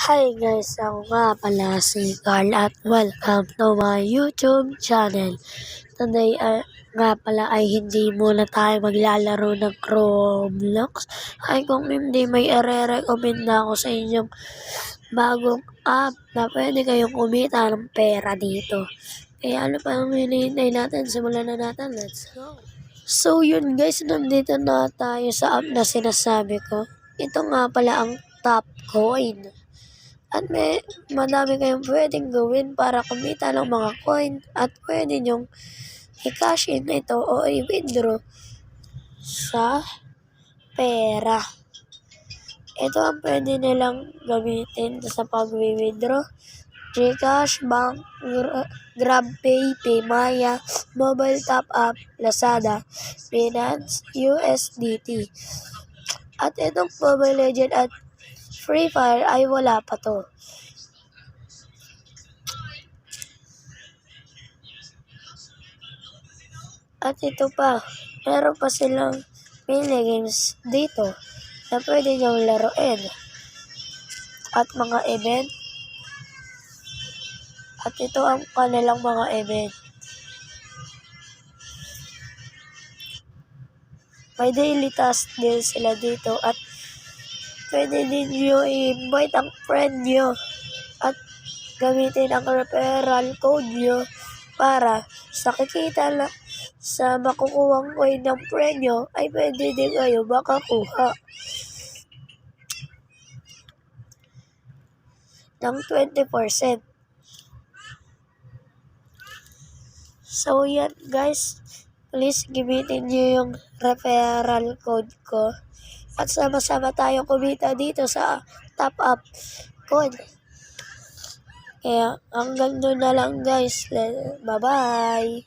Hi guys, ako nga pala si Carl at welcome to my YouTube channel. Today nga pala ay hindi muna tayo maglalaro ng Roblox. Ay kung hindi may ire-recommend na ako sa inyong bagong app na pwede kayong kumita ng pera dito. Kaya ano pa ang hinihintay natin? Simulan na natin, let's go! So yun guys, nandito na tayo sa app na sinasabi ko. Ito nga pala ang top coin. At madami kayong pwedeng gawin para kumita ng mga coin at pwede nyong i-cash in ito o i-withdraw sa pera. Ito ang pwede nilang gamitin sa pag-withdraw: GCash, Bank, GrabPay, PayMaya, Mobile Top Up, Lazada, Binance, USDT. At itong Mobile Legend at Free Fire ay wala pa to. At ito pa, meron pa silang mini games dito na pwede nyong laruin. At mga event. At ito ang kanilang mga event. May daily task din sila dito at pwede din nyo i-invite ang friend nyo at gamitin ang referral code nyo para sa kikita sa makukuhang coin ng friend nyo ay pwede din kayo makakuha ng 20%. So yan guys, please gamitin nyo yung referral code ko at sama-sama tayong kumita dito sa top up coin. Kaya hanggang doon na lang guys. Bye bye!